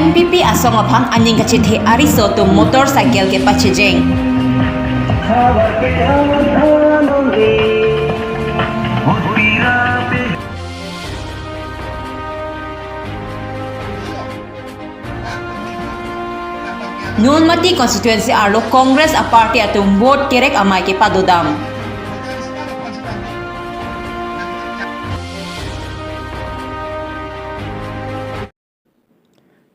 NPP asong apang aning kachithe ariso to motorcycle ke pachejeng Nunmati constituency arlo Congress a party atum vote kerek amai ke padodam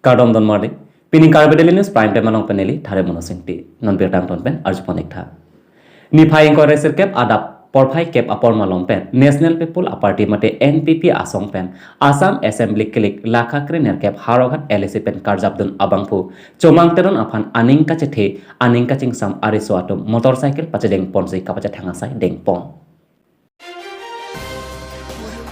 Kardom don mardi pini Karbi news prime time manong peneli thare monosingti non petang ton pen arjuponik tha ni phai ko reser cap adap por phai cap apor malom pen national people party mate NPP asong pen Assam assembly klik lakha krener cap harogat LSC pen karjabdun abangpu chomang teron afan aning ka chethe aning ka chingsam ariso atom motorcycle pachadeng ponsei kapacha thangasai deng pon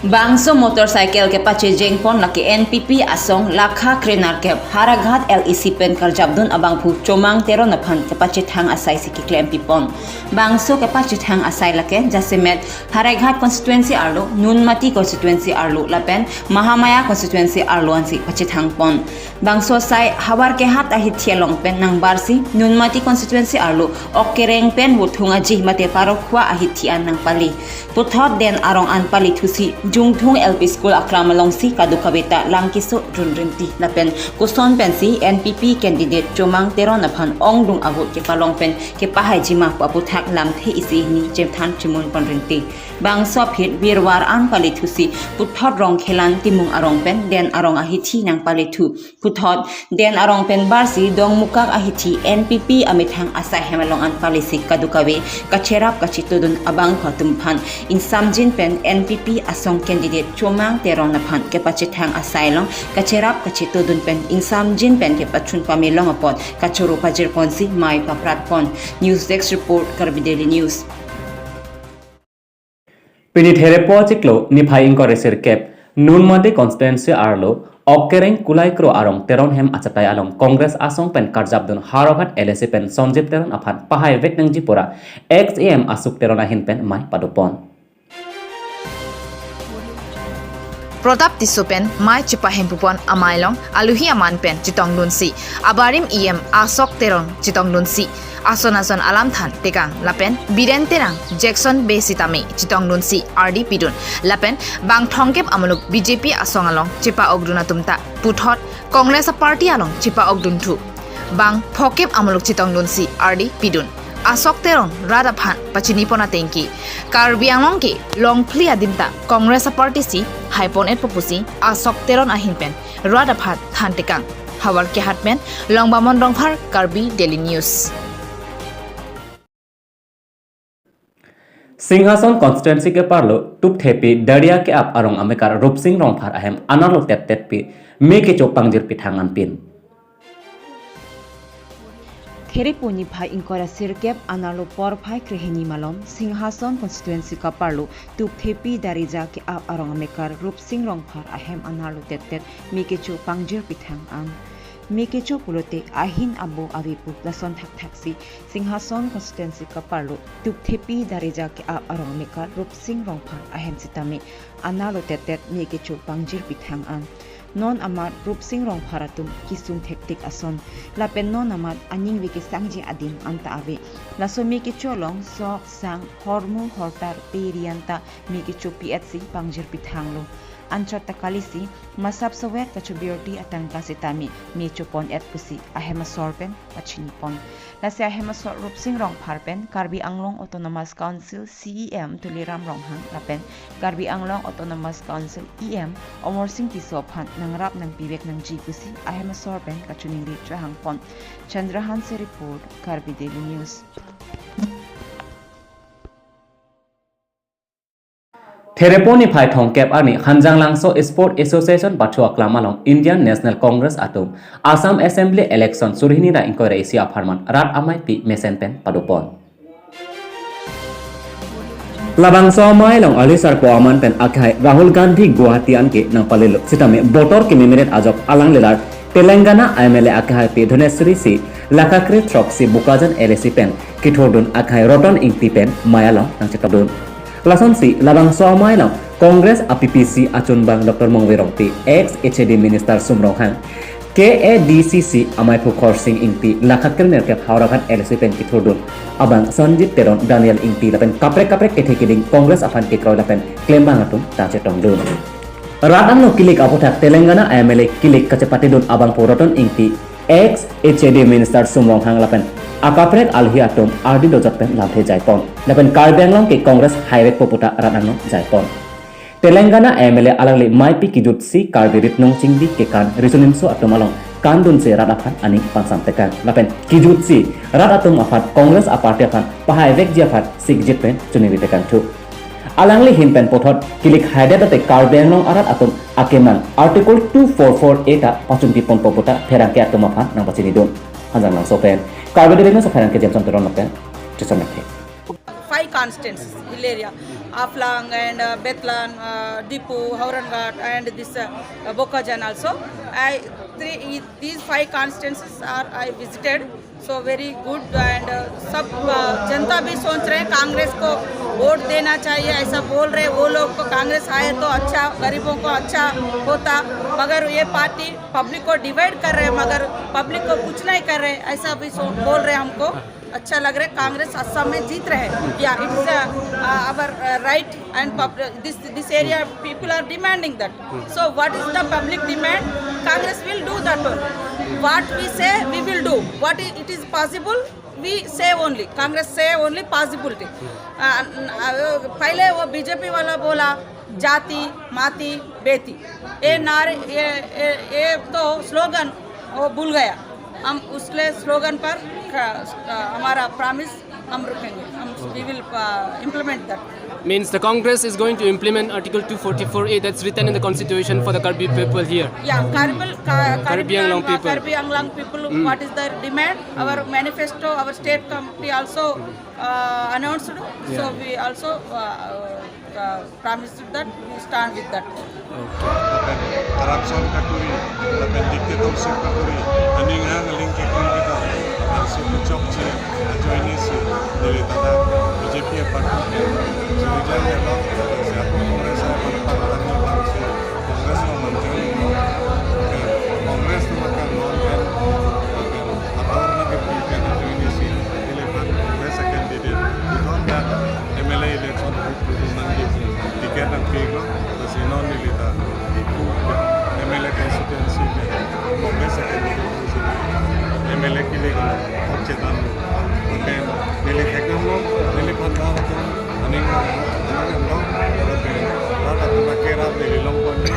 Bangso motorcycle ke pachejeng pon laki NPP asong lakha krenar ke haraghat LEC pen karjabdun abang phu chomang teron aphan ke pachethang asai siki claim pipon bangso ke pachethang asai lake jasemet haraghat constituency arlo nunmati constituency arlo lapen mahamaya constituency arlo ansi pachethang pon bangso sai hawar ke hat ahit thialong pen nang barsi nunmati constituency arlo okkereng pen wuthunga ji mate parokwa ahit thian nang pali puthot den arong an pali thusi Jungthung LP School akramalong si kadukabeta langkiso runrinti lapen kuson pensi NPP candidate chomang teron aphan ongdung agut ke palong pen ke pahai jima paputhak lamthe isi ni jemthan chimun panrinti bangso phit wirwar an palithusi puthot rong khelan timung arong pen den arong ahithi nang palithu puthot den arong pen barsi dong mukak ahithi NPP amithang asa hemalong an palisi kadukawe kacherap kachitudun abang khatum phan in samjin pen NPP asong candidate chomang teron aphan ke pachithang asailong kacherap kachitudun pen in samjin pen ke pachun pamilong apot kachuru pajir ponsi mai paprat pon news desk report Karbi Daily News pini there pojiklo ni phai inko reser cap nunmati constituency arlo okkereng kulai kro arong teron hem achatai along Congress asong pen karjabdun harogat LSC pen sonjip teron aphan pahai vek nang jipura XAM asuk teron ahin pen mai padopon Protap tisupen mai chipahem pupon amailong aluhi aman pen chitong lunsi abarim asok teron chitong lunsi ason alam than tekang lapen biren terang Jackson be sitami chitong lunsi RD pidun lapen bang thongkep amuluk BJP asong along chipa ogduna tumta puthot Congress party along chipa ogdun thu bang phokep amuluk chitong lunsi RD pidun asok teron rada phan pachini pona tengki Karbi anglong ki long plia dimta Congress party si haipon et popusi asok teron ahin pen rada phan than tekang hawar ke hatmen long bamon rongphar Karbi Daily News Singhason constituency ke parlo tup thepi daria ke ap arong amekar rupsing rongphar ahem analo tet pi me ke chopang jir pithangan pin Thereponi phai inkora sirkep analo por phai krehini malom Singhason constituency ka parlo tup thepi darija ke ap arong amekar rupsing rongphar ahem analo tet mikecho pangjir pithang an mikecho pulote ahin abo avipu lason thaksi Singhason constituency ka parlo tup thepi darija ke ap arong amekar rupsing rongphar ahem sitame analo tet mikecho pangjir pithang an non amat rupsing rong pharatum kisum thektik ason lapen non amat aning wiki sangji adin anta ave laso mi ki cholong sok sang hormu hortar perianta mi ki chupi etsi pangjir pithanglo anchot takalisi masap sawek kachubirti atang kasitami mi chupon et pusi ahema sorpen pachini pon lase ahema sor rupsing rong pharpen Karbi Anglong Autonomous Council CEM tuliram ronghang lapen Karbi Anglong Autonomous Council EM omorsing tisophan nangrap nang pibek nang jipusi ahema sorpen kachuning ri chahang pon Chandrahan se report Karbi Daily News Thereponi phai thongkep ani Hanjang Langso Sport Association Bathu aklamalong Indian National Congress atum Assam Assembly election surhini ra inquire Asia Farman rat amai pi mesen pen padopon Labang so mai long alisar ko aman pen akhai Rahul Gandhi Guwahati anke nang palelo sitame botor ki mimiret ajok alang lelar Telangana MLA akhai pi Dhunesri si lakakre troksi bukajan LSC pen kithodun akhai roton ingti pen mayalong nang chekabdun Lason si labang somai long Congress APPC achun bang Dr. Mongwirong ti ex HAD Minister Sumrong Hang KADCC amai phu khorsing ingti lakha kerner ke hauragat LC pen ki thurdun abang Sanjit Teron Daniel ingti lapen kaprek kethekiling Congress afan ke kroy lapen claim bangatum ta chetong dun radang no kilik apothak Telangana MLA kilik kacepati dun abang poroton ingti ex HAD minister Sumrong hang lapen akaprek alhi atom RD dojat pen lamthe jaipon lapen Karbi Anglong ke Congress highway poputa radang no jaipon Telangana MLA alangli maipi kijut si Karbi ritnong chingdi ke kan risonimso atom along kandun se rat afan ani pansam tekan lapen kijut si rat atom afat Congress aparte afan pahai vek ji afat sigjit pen chuniri tekan thu alangli hinpen pothot kilik haidate Karbi Anglong arat atom akeman article 244 eta pachunti pon poputa therangke atom afan nang pachini don hanjang nang sopen Karbi delino so therangke jamson teron lapen chisamekhe 5 constituencies, hill area, Aflang and Bethlan, Dipu, Haurangat and this Bokajan also. These 5 constituencies I visited, so very good and सब जनता भी सोच रहे हैं कांग्रेस को vote देना चाहिए ऐसा बोल रहे वो लोग को कांग्रेस आए तो अच्छा गरीबों को अच्छा होता मगर ये पार्टी पब्लिक को डिवाइड कर रहे हैं मगर पब्लिक को कुछ नहीं कर रहे ऐसा भी बोल रहे हमको अच्छा लग रहा है कांग्रेस असम में जीत रहे या it's our right and this area people are demanding that so what is the public demand Congress will do that what we say we will do what it is possible we say only Congress से only possibility पहले वो BJP वाला बोला जाति माती बेटी ये नारे ये तो स्लोगन वो भूल गया हम उसले स्लोगन पर हमारा प्रॉमिस हम रुकेंगे हम we will implement that Means the Congress is going to implement Article 244A that's written in the Constitution for the Karbi people here. Yeah, Karbi Anglong people. Karbi Anglong people. What is their demand? Our manifesto, our state committee also announced. So we also promised that we stand with that. Corruption katuri, lapen dictatorship katuri, aning hang link kekun kita, lapen suku chokchi, joini si, dari tanda BJP parti, surijan yang siapa Kongres saya berpangkat ni bangsa, Kongres lo menteri lo, Kongres tu makan lo kan, apa orang ke pilih joini si, elevan Kongres candidate, bukan dah MLA election itu nanti tiket dan pilih, terus ini nilita. MLA constituency में Congress candidate MLA के लिए चेतन उनके नीले ठेकम लोग नीले पंद्रह तो अनेक लोग रात तो केरा नीले लोग बने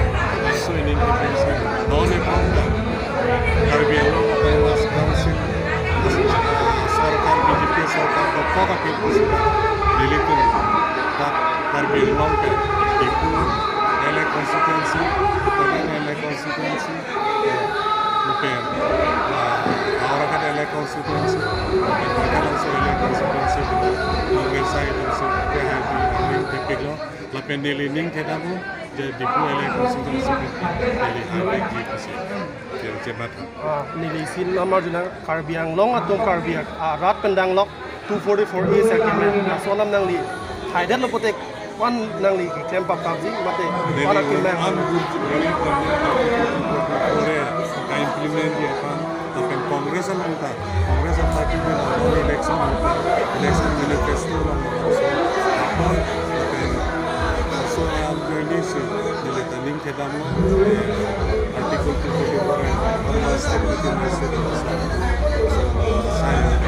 सो इन्हीं के पैसे दोनों पाऊंगा Karbi लोग फेमस काउंसिल सरकार बीजेपी सरकार तो कोका के पुष्पा नीले को Karbi लोग के iQOO LA constituency, LA constituency, bukan. Orang kan LA constituency, bukan also LA constituency. Congress side also kita happy, kami tepik lo. Lapen dilining kita pun jadi ku LA constituency, jadi happy gitu sih. Jadi cepat. Nilisin nomor jenang Karbi Anglong atau Karbi rat pendang lok 244A sekimen. Soalam nang li, haidat lo potek. One nang li claim pa kabji mate wala kimai implement dia kan akan Congress an buta Congress an party में election manifesto lo apa so am joining se jadi tanding kita mo article 244 orang step itu masih saya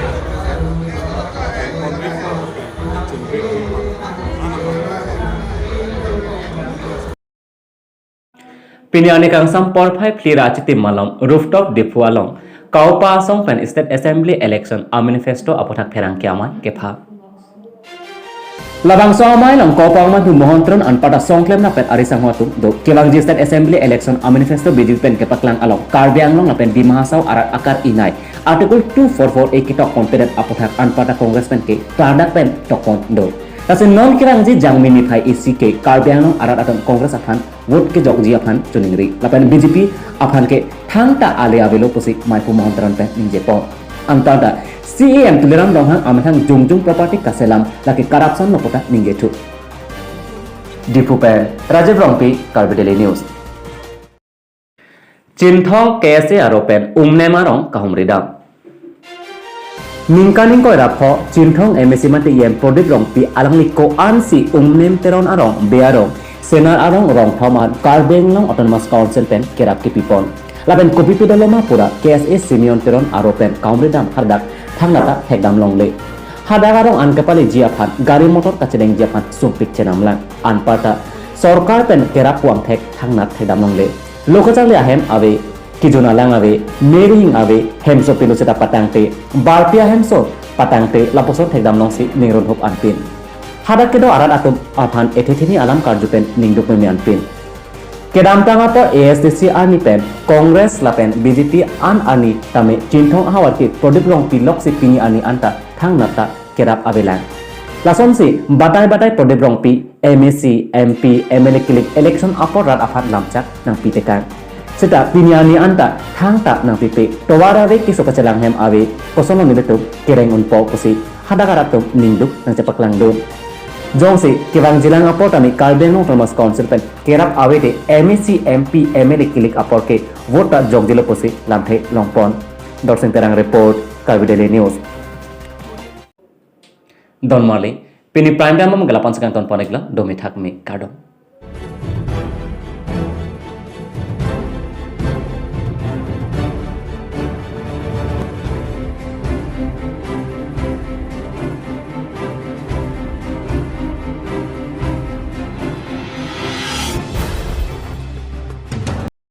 Piniani kang sampor phai plira achiti malom rooftop depu along kaupa song pen state assembly election a manifesto apothak therang kiamai kepha labang so amai long kaupa ma thu mohontron anpada songklem na pet arisang hotu do kewang state assembly election a manifesto biju pen kepaklang along Karbi Anglong na pen dimahasau arat akar inai article 244 e kitok confident apothak anpada congressman ke product pen tokon do Kasi non kirang ji jangmini phai isi ke Karbi Anglong arat aton Congress afan vote ke jogji afan chuningri lapan BJP afan ke thangta ale avelo posi maipu mohontran pe ninjepo antada CAM tuliram donghang amathang jungjung property kaselam laki corruption nopota ningetu Dipu pe Rajiv Rongpi Karbi Daily News Cinthong KSA aropen umnemarong kahumridam. Ningkaning koy rapho Cinthong MSC mate yem prodip rong pi alangni ko ansi umnem teron arong bearong senar arong rong thoman Karbeng long autonomous council pen kerap ki pipon. Laben kopi pidaloma pura KSA Simeon teron aropen kahumridam hardak thangnata thekdam longle. Hadak arong ankapali jiaphan gari motor kacedeng jiaphan sumpik cenamlang anparta Sorkar pen kerap puang thek thangnat thekdam longle. Lokacangli ahem ave Kijuna lang ave mering ave hemso pilo seta patangte barpia hemso patangte laposon thekdam longsi ningron hop anpin hadak kedo arat atum aphan ethethini alam karjupen ningduk memi anpin kedam tangapo ASDC ani pen Congress lapen BJP an ani tame Cinthong hawar ki prodip long pilok si pini ani anta thangnata kerap avelang lason si batai prodip long pi MSC MP MLA kilik election apor rat afat lamchak nang pitekan Seta piniani anta thangta nang pipi towara ve kiso kacelang hem ave kosono nibetu kereng unpo kusi hadakaratum ningduk nang cepaklang dun jongsi kiwang jilang apotami Karbeng autonomous council pen kerap ave de MSC MP MLA kilik apor ke vota jongjilo kusi lamthe longpon dorsing terang report Karbi Daily News Don Marley pini prime time mam galapan sekang ton ponegla domi thakmi kardom